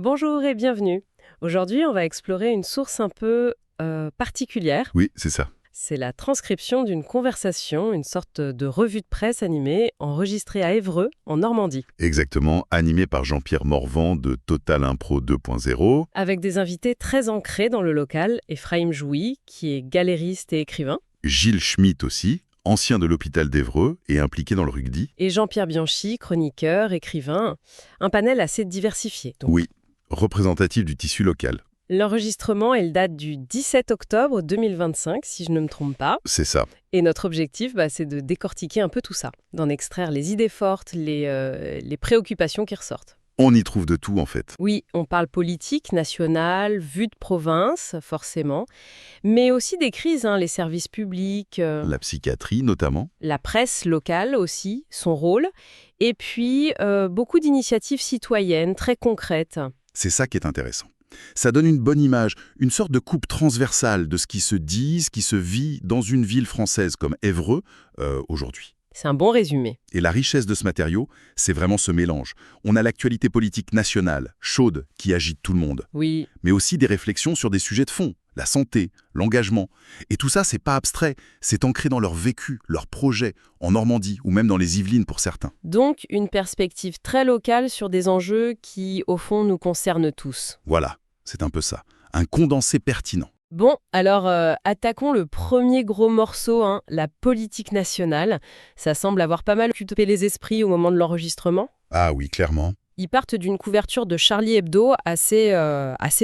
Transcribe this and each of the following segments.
Bonjour et bienvenue. Aujourd'hui, on va explorer une source un peu particulière. Oui, c'est ça. C'est la transcription d'une conversation, une sorte de revue de presse animée enregistrée à Évreux, en Normandie, Exactement, animé par Jean-Pierre Morvan de Total Impro 2.0, avec des invités très ancrés dans le local, Ephraim Jouy, qui est galériste et écrivain, Gilles Schmitt aussi, ancien de l'hôpital d'Évreux et impliqué dans le rugby. et Jean-Pierre Bianchi, chroniqueur, écrivain, un panel assez diversifié. Donc, Oui, représentatif du tissu local. l'enregistrement, elle date du 17 octobre 2025, si je ne me trompe pas. C'est ça. Et notre objectif, c'est de décortiquer un peu tout ça, d'en extraire les idées fortes, les préoccupations qui ressortent. On y trouve de tout en fait. Oui, on parle politique, nationale, vue de province, forcément, mais aussi des crises, les services publics, La psychiatrie notamment. la presse locale aussi, son rôle, et puis beaucoup d'initiatives citoyennes très concrètes. C'est ça qui est intéressant. Ça donne une bonne image, une sorte de coupe transversale de ce qui se dit, ce qui se vit dans une ville française comme Évreux aujourd'hui. C'est un bon résumé. Et la richesse de ce matériau, c'est vraiment ce mélange. On a l'actualité politique nationale, chaude, qui agite tout le monde, Oui, mais aussi des réflexions sur des sujets de fond, la santé, l'engagement. Et tout ça, c'est pas abstrait, c'est ancré dans leur vécu, leurs projets, en Normandie ou même dans les Yvelines pour certains. donc une perspective très locale sur des enjeux qui, au fond, nous concernent tous. Voilà, c'est un peu ça. Un condensé pertinent. Bon, alors attaquons le premier gros morceau, la politique nationale. Ça semble avoir pas mal occupé les esprits au moment de l'enregistrement. Ah oui, clairement. Ils partent d'une couverture de Charlie Hebdo assez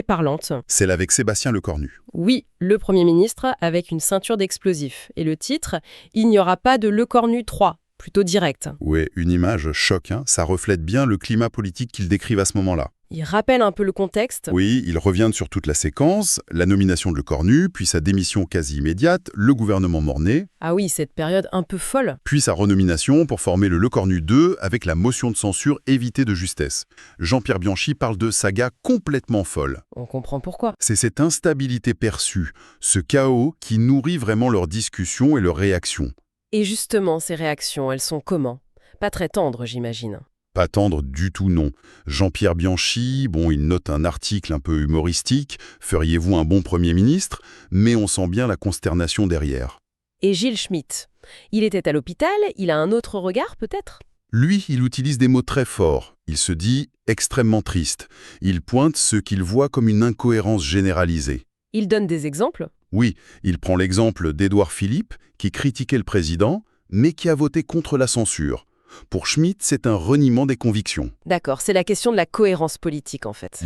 parlante. Celle avec Sébastien Lecornu. Oui, le Premier ministre avec une ceinture d'explosifs. Et le titre, il n'y aura pas de Lecornu 3, plutôt direct. Ouais, une image choc, hein. Ça reflète bien le climat politique qu'ils décrivent à ce moment-là. Il rappelle un peu le contexte. Oui, il revient sur toute la séquence, la nomination de Lecornu, puis sa démission quasi immédiate, le gouvernement Mornay, Ah oui, cette période un peu folle. puis sa renomination pour former le Lecornu 2 avec la motion de censure évitée de justesse. Jean-Pierre Bianchi parle de saga complètement folle. On comprend pourquoi. C'est cette instabilité perçue, ce chaos qui nourrit vraiment leurs discussions et leurs réactions. Et justement, ces réactions, elles sont comment? Pas très tendres, j'imagine. Pas tendre du tout, non. Jean-Pierre Bianchi, il note un article un peu humoristique, « Feriez-vous un bon Premier ministre ?» Mais on sent bien la consternation derrière. Et Gilles Schmitt, il était à l'hôpital, il a un autre regard peut-être? Lui, il utilise des mots très forts. Il se dit extrêmement triste. Il pointe ce qu'il voit comme une incohérence généralisée. Il donne des exemples? Oui, il prend l'exemple d'Édouard Philippe, qui critiquait le président, mais qui a voté contre la censure. Pour Schmitt, c'est un reniement des convictions. D'accord, c'est la question de la cohérence politique en fait.